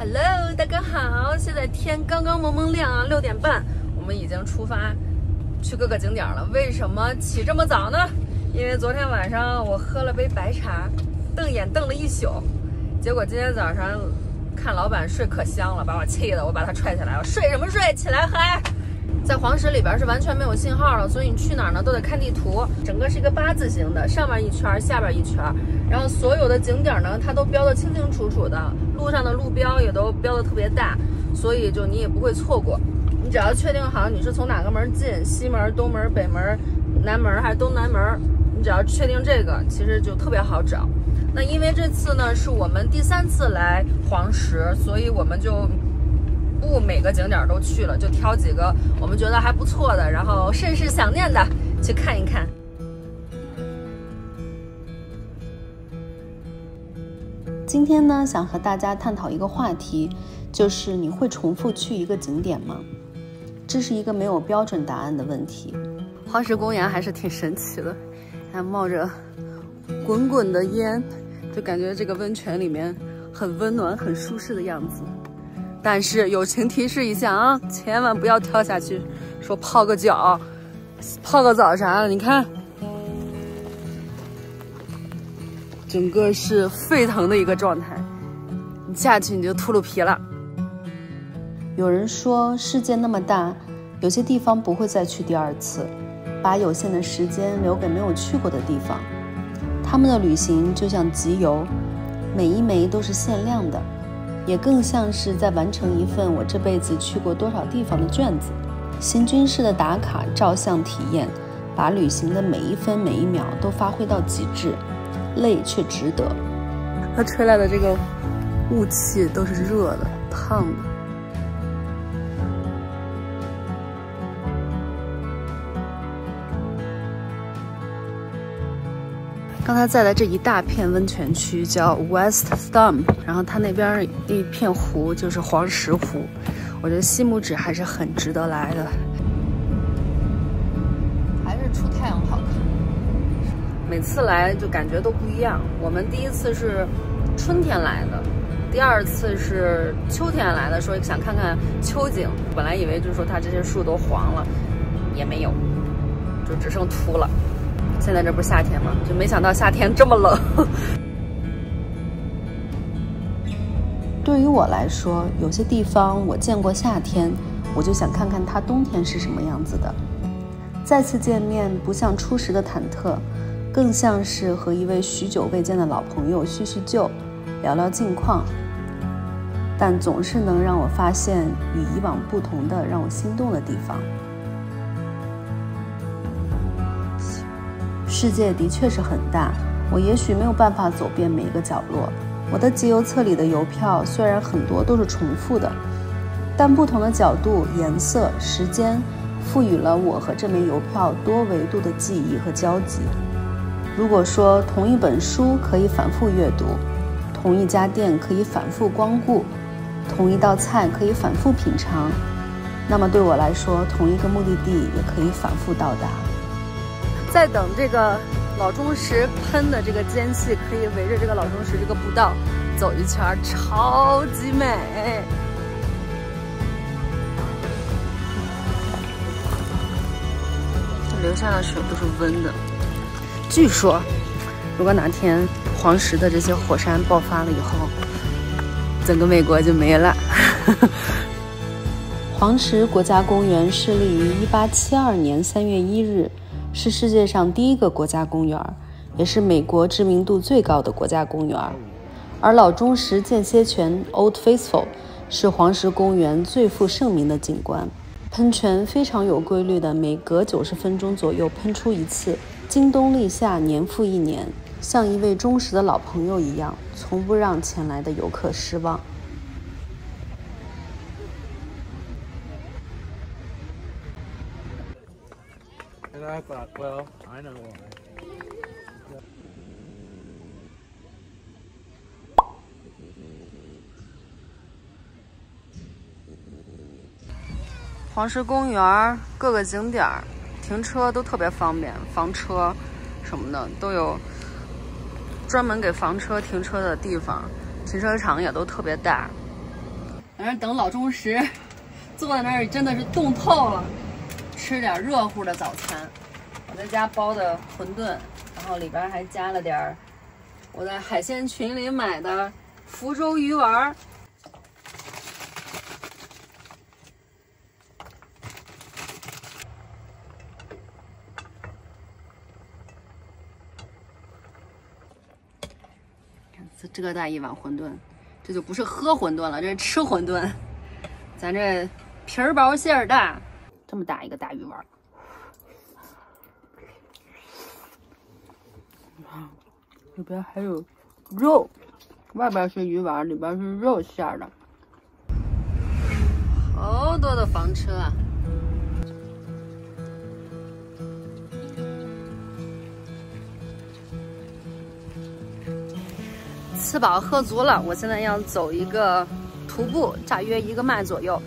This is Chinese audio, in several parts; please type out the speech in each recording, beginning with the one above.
Hello， 大家好，现在天刚刚蒙蒙亮，6点半，我们已经出发去各个景点了。为什么起这么早呢？因为昨天晚上我喝了杯白茶，瞪眼瞪了一宿，结果今天早上看老板睡可香了，把我气的，我把他踹起来，我睡什么睡，起来喝。在黄石里边是完全没有信号了，所以你去哪儿呢都得看地图。整个是一个8字形的，上面一圈，下边一圈，然后所有的景点呢，它都标得清清楚楚的，路上的路标也都标得特别大，所以就你也不会错过。你只要确定好你是从哪个门进，西门、东门、北门、南门还是东南门，你只要确定这个，其实就特别好找。那因为这次呢是我们第3次来黄石，所以我们就不每个景点都去了，就挑几个我们觉得还不错的，然后甚是想念的去看一看。今天呢，想和大家探讨一个话题，就是你会重复去一个景点吗？这是一个没有标准答案的问题。黄石公园还是挺神奇的，还冒着滚滚的烟，就感觉这个温泉里面很温暖、很舒适的样子。但是友情提示一下啊，千万不要跳下去，说泡个脚、泡个澡啥的。你看，整个是沸腾的一个状态，你下去你就秃噜皮了。有人说，世界那么大，有些地方不会再去第2次，把有限的时间留给没有去过的地方。他们的旅行就像集邮，每一枚都是限量的。也更像是在完成一份我这辈子去过多少地方的卷子，行军式的打卡照相体验，把旅行的每一分每一秒都发挥到极致，累却值得。它吹来的这个雾气都是热的、烫的。刚才在的这一大片温泉区叫 West Stump， 然后它那边一片湖就是黄石湖，我觉得西木指还是很值得来的，还是出太阳好看。每次来就感觉都不一样。我们第1次是春天来的，第2次是秋天来的，说想看看秋景。本来以为就是说它这些树都黄了，也没有，就只剩秃了。现在这不是夏天吗？就没想到夏天这么冷。对于我来说，有些地方我见过夏天，我就想看看它冬天是什么样子的。再次见面，不像初时的忐忑，更像是和一位许久未见的老朋友叙叙旧，聊聊近况。但总是能让我发现与以往不同的让我心动的地方。世界的确是很大，我也许没有办法走遍每一个角落。我的集邮册里的邮票虽然很多都是重复的，但不同的角度、颜色、时间，赋予了我和这枚邮票多维度的记忆和交集。如果说同一本书可以反复阅读，同一家店可以反复光顾，同一道菜可以反复品尝，那么对我来说，同一个目的地也可以反复到达。在等这个老钟石喷的这个间隙，可以围着这个老钟石这个步道走一圈，超级美。流下的水都是温的。据说，如果哪天黄石的这些火山爆发了以后，整个美国就没了。黄石国家公园设立于1872年3月1日。是世界上第1个国家公园，也是美国知名度最高的国家公园。而老钟石间歇泉 Old Faithful 是黄石公园最负盛名的景观。喷泉非常有规律的，每隔90分钟左右喷出一次，经冬立夏，年复一年，像一位忠实的老朋友一样，从不让前来的游客失望。And I thought, well, I know why. 黄石公园各个景点停车都特别方便，房车什么的都有专门给房车停车的地方，停车场也都特别大。在那等老钟时，坐在那儿真的是冻透了。吃点热乎的早餐，我在家包的馄饨，然后里边还加了点我在海鲜群里买的福州鱼丸。这大一碗馄饨，这就不是喝馄饨了，这是吃馄饨。咱这皮儿薄馅儿大，这么大一个大鱼丸，里边还有肉，外边是鱼丸，里边是肉馅儿的。好多的房车啊！吃饱喝足了，我现在要走一个徒步，大约1个迈左右。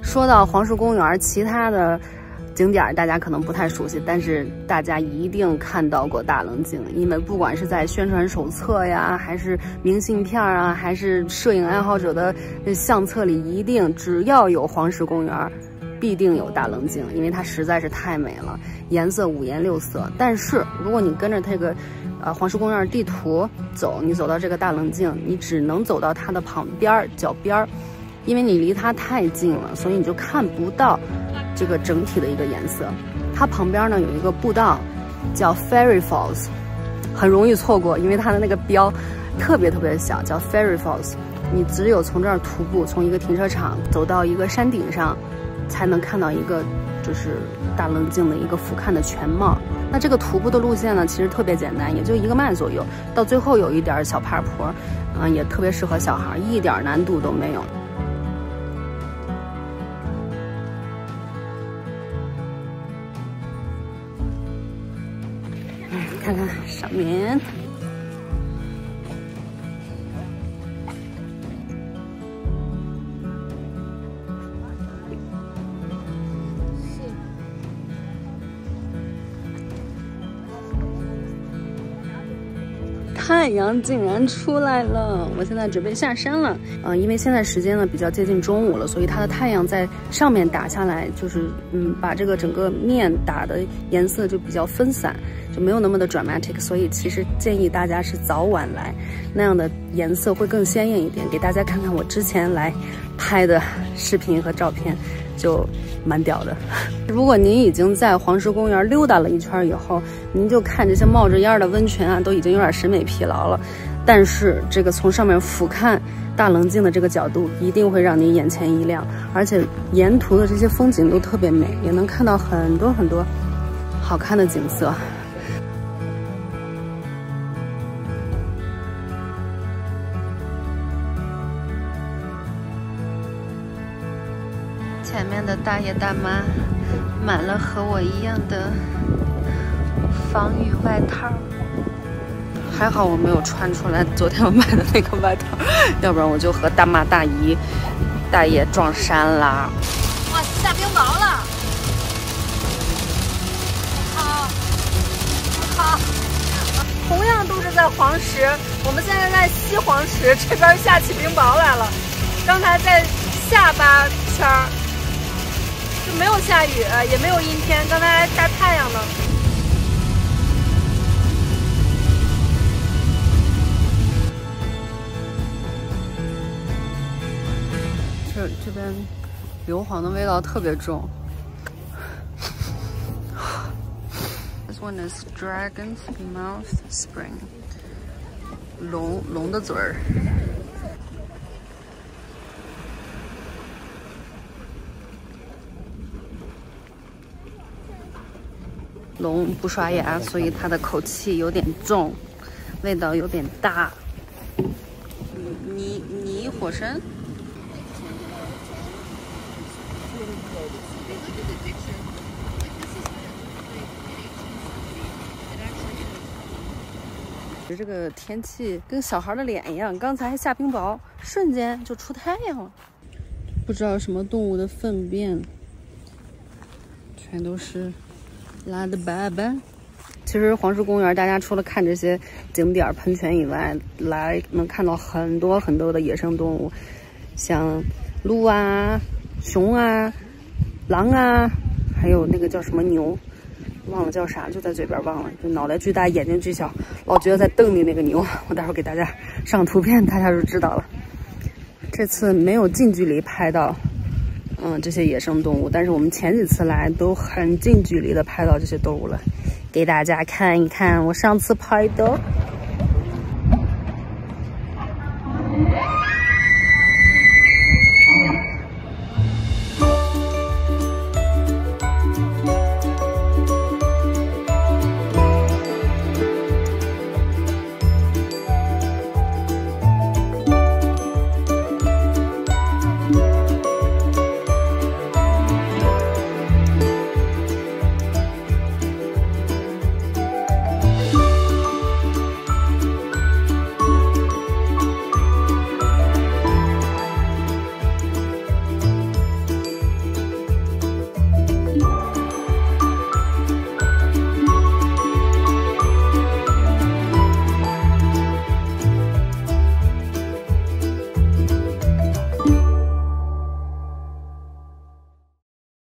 说到黄石公园，其他的景点大家可能不太熟悉，但是大家一定看到过大棱镜，因为不管是在宣传手册呀，还是明信片啊，还是摄影爱好者的相册里，一定只要有黄石公园，必定有大棱镜，因为它实在是太美了，颜色五颜六色。但是如果你跟着这个黄石公园地图走，你走到这个大棱镜，你只能走到它的旁边脚边，因为你离它太近了，所以你就看不到这个整体的一个颜色。它旁边呢有一个步道叫 Fairy Falls， 很容易错过，因为它的那个标特别小，叫 Fairy Falls。你只有从这儿徒步，从一个停车场走到一个山顶上，才能看到一个就是大棱镜的一个俯瞰的全貌。那这个徒步的路线呢，其实特别简单，也就1个迈左右，到最后有一点小爬坡，也特别适合小孩，一点难度都没有。看看上面。太阳竟然出来了！我现在准备下山了。因为现在时间呢比较接近中午了，所以它的太阳在上面打下来，就是把这个整个面打的颜色就比较分散，就没有那么的 dramatic。所以其实建议大家是早晚来，那样的颜色会更鲜艳一点。给大家看看我之前来拍的视频和照片，就蛮屌的。如果您已经在黄石公园溜达了一圈以后，您就看这些冒着烟的温泉啊，都已经有点审美疲劳了。但是这个从上面俯瞰大棱镜的这个角度，一定会让您眼前一亮，而且沿途的这些风景都特别美，也能看到很多好看的景色。前面的大爷大妈买了和我一样的防雨外套，还好我没有穿出来昨天我买的那个外套，要不然我就和大妈大姨大爷撞衫啦。哇，下冰雹了！好，同样都是在黄石，我们现在在西黄石这边下起冰雹来了。刚才在下巴圈就没有下雨，也没有阴天，刚才还大太阳呢。这边硫磺的味道特别重。This one is Dragon's Mouth Spring， 龙的嘴儿。龙不刷牙，所以它的口气有点重，味道有点大。泥火山。这个天气跟小孩的脸一样，刚才还下冰雹，瞬间就出太阳了。不知道什么动物的粪便，全都是拉的粑粑。其实黄石公园，大家除了看这些景点喷泉以外，来能看到很多很多的野生动物，像鹿啊、熊啊、狼啊，还有那个叫什么牛，忘了叫啥，就在嘴边忘了，就脑袋巨大、眼睛巨小，老觉得在瞪你那个牛。我待会儿给大家上图片，大家就知道了。这次没有近距离拍到，这些野生动物，但是我们前几次来都很近距离的拍到这些动物了。给大家看一看我上次拍的